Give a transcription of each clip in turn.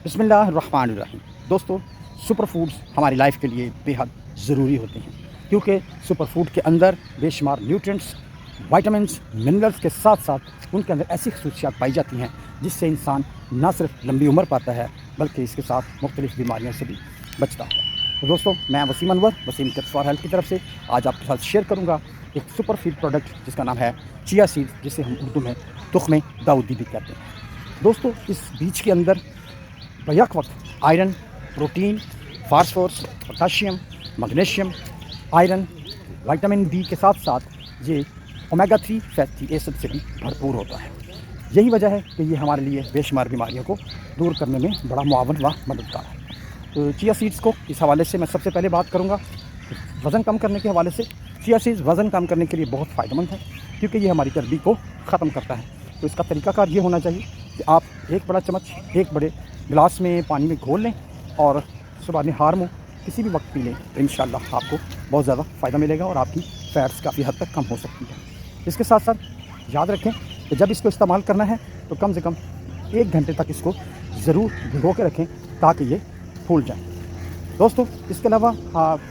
بسم اللہ الرحمن الرحیم۔ دوستو، سپر فوڈز ہماری لائف کے لیے بے حد ضروری ہوتے ہیں، کیونکہ سپر فوڈ کے اندر بے شمار نیوٹرینٹس، وائٹامنس، منرلز کے ساتھ ساتھ ان کے اندر ایسی خصوصیات پائی جاتی ہیں جس سے انسان نہ صرف لمبی عمر پاتا ہے بلکہ اس کے ساتھ مختلف بیماریوں سے بھی بچتا ہے۔ تو دوستو، میں وسیم انور، وسیم ٹپس فار ہیلتھ کی طرف سے آج آپ کے ساتھ شیئر کروں گا ایک سپر فوڈ پروڈکٹ جس کا نام ہے چیا سیڈز، جسے ہم اردو میں تخم داؤدی بھی کہتے ہیں۔ دوستو، اس بیج کے اندر بیک وقت iron, protein, phosphorus, potassium, magnesium, iron, vitamin B کے ساتھ ساتھ یہ اومیگا 3 فیٹی ایسڈ سے بھی بھرپور ہوتا ہے۔ یہی وجہ ہے کہ یہ ہمارے لیے بے شمار بیماریوں کو دور کرنے میں بڑا معاون و مددگار ہے۔ تو چیا سیڈز کو اس حوالے سے میں سب سے پہلے بات کروں گا وزن کم کرنے کے حوالے سے۔ چیا سیڈز وزن کم کرنے کے لیے بہت فائدہ مند ہے، کیونکہ یہ ہماری چربی کو ختم کرتا ہے۔ تو اس کا طریقہ کار یہ ہونا چاہیے کہ آپ ایک بڑا چمچ ایک بڑے گلاس میں پانی میں گھول لیں اور صبح نہار میں کسی بھی وقت پی لیں، تو انشاءاللہ آپ کو بہت زیادہ فائدہ ملے گا اور آپ کی فیٹس کافی حد تک کم ہو سکتی ہے۔ اس کے ساتھ ساتھ یاد رکھیں کہ جب اس کو استعمال کرنا ہے تو کم سے کم 1 گھنٹے تک اس کو ضرور بھگو کے رکھیں تاکہ یہ پھول جائیں۔ دوستو، اس کے علاوہ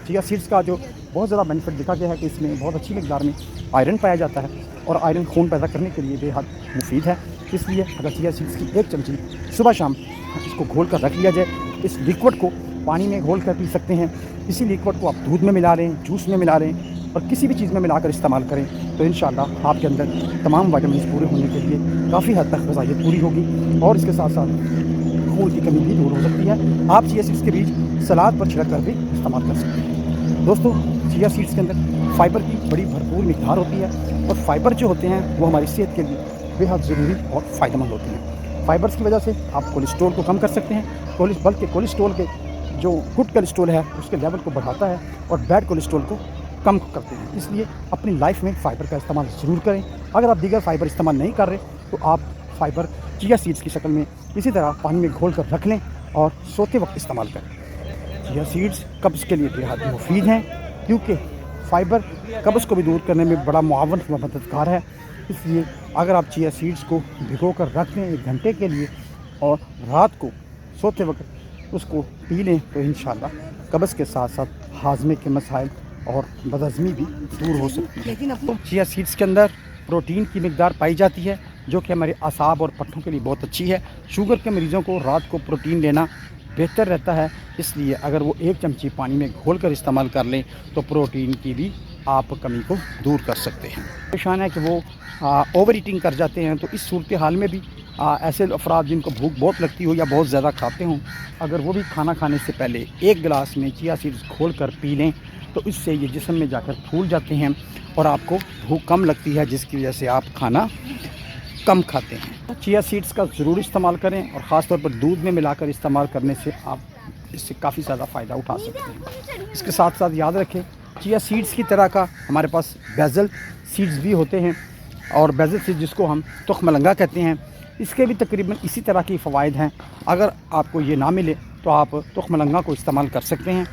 چیا سیڈز کا جو بہت زیادہ بینیفٹ دیکھا گیا ہے کہ اس میں بہت اچھی مقدار میں آئرن پایا جاتا ہے، اور آئرن خون پیدا کرنے کے لیے بے حد مفید ہے۔ اس لیے اگر چیا سیڈز کی 1 چمچی صبح شام اس کو گھول کر رکھ لیا جائے، اس لیکوڈ کو پانی میں گھول کر پی سکتے ہیں، اسی لیکوڈ کو آپ دودھ میں ملا لیں، جوس میں ملا لیں اور کسی بھی چیز میں ملا کر استعمال کریں، تو انشاءاللہ آپ کے اندر تمام وائٹامنس پورے ہونے کے لیے کافی حد تک غذائیت پوری ہوگی، اور اس کے ساتھ ساتھ خون کی کمی بھی دور ہو سکتی ہے۔ آپ چیا سیڈز کے بیج سلاد پر چھڑک کر بھی استعمال کر سکتے ہیں۔ دوستو، چیا سیڈز کے اندر فائبر کی بڑی بھرپور مقدار ہوتی ہے، اور فائبر جو ہوتے ہیں وہ ہماری صحت کے لیے بے حد ضروری اور فائدہ مند ہوتے ہیں۔ فائبرز کی وجہ سے آپ کولیسٹرول کو کم کر سکتے ہیں، بلکہ کولیسٹرول کے جو گڈ کولیسٹرول ہے اس کے لیول کو بڑھاتا ہے اور بیڈ کولیسٹرول کو کم کرتے ہیں۔ اس لیے اپنی لائف میں فائبر کا استعمال ضرور کریں۔ اگر آپ دیگر فائبر استعمال نہیں کر رہے تو آپ فائبر چیا سیڈز کی شکل میں اسی طرح پانی میں گھول کر رکھ لیں اور سوتے وقت استعمال کریں۔ چیا سیڈز قبض کے لیے بے حد مفید ہیں، کیونکہ فائبر قبض کو بھی دور کرنے میں بڑا معاون و مددگار ہے۔ اس لیے اگر آپ چیا سیڈز کو بھگو کر رکھ دیں 1 گھنٹے کے لیے اور رات کو سوتے وقت اس کو پی لیں، تو انشاءاللہ قبض کے ساتھ ساتھ ہاضمے کے مسائل اور بدہضمی بھی دور ہو سکتی ہے۔ چیا سیڈز کے اندر پروٹین کی مقدار پائی جاتی ہے، جو کہ ہمارے اعصاب اور پٹھوں کے لیے بہت اچھی ہے۔ شوگر کے مریضوں کو رات کو پروٹین لینا بہتر رہتا ہے، اس لیے اگر وہ 1 چمچی پانی میں گھول کر استعمال کر لیں تو پروٹین کی بھی آپ کمی کو دور کر سکتے ہیں۔ پریشان ہے کہ وہ اوور ایٹنگ کر جاتے ہیں، تو اس صورتحال میں بھی ایسے افراد جن کو بھوک بہت لگتی ہو یا بہت زیادہ کھاتے ہوں، اگر وہ بھی کھانا کھانے سے پہلے 1 گلاس میں چیا سیڈز گھول کر پی لیں تو اس سے یہ جسم میں جا کر پھول جاتے ہیں اور آپ کو بھوک کم لگتی ہے، جس کی وجہ سے آپ کھانا کم کھاتے ہیں۔ چیا سیڈز کا ضرور استعمال کریں، اور خاص طور پر دودھ میں ملا کر استعمال کرنے سے آپ اس سے کافی زیادہ فائدہ اٹھا سکتے ہیں۔ اس کے ساتھ ساتھ یاد رکھیں، چیا سیڈز کی طرح کا ہمارے پاس بیزل سیڈز بھی ہوتے ہیں، اور بیزل سیڈز جس کو ہم تخم ملنگا کہتے ہیں، اس کے بھی تقریباً اسی طرح کی فوائد ہیں۔ اگر آپ کو یہ نہ ملے تو آپ تخم ملنگا کو استعمال کر سکتے ہیں،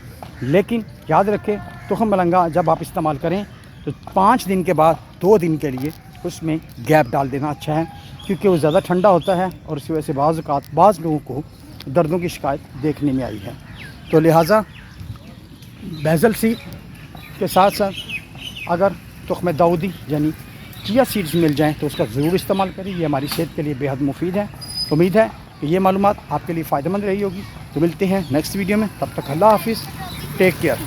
لیکن یاد رکھیں تخم ملنگا جب آپ استعمال کریں تو 5 دن کے بعد 2 دن کے لیے اس میں گیپ ڈال دینا اچھا ہے، کیونکہ وہ زیادہ ٹھنڈا ہوتا ہے اور اس کی وجہ سے بعض اوقات بعض لوگوں کو دردوں کی شکایت دیکھنے میں آئی ہے۔ تو لہٰذا بیزل سیڈ کے ساتھ ساتھ اگر تخم داؤدی یعنی چیا سیڈز مل جائیں تو اس کا ضرور استعمال کریں، یہ ہماری صحت کے لیے بے حد مفید ہے۔ امید ہے کہ یہ معلومات آپ کے لیے فائدہ مند رہی ہوگی۔ تو ملتے ہیں نیکسٹ ویڈیو میں، تب تک اللہ حافظ، ٹیک کیئر۔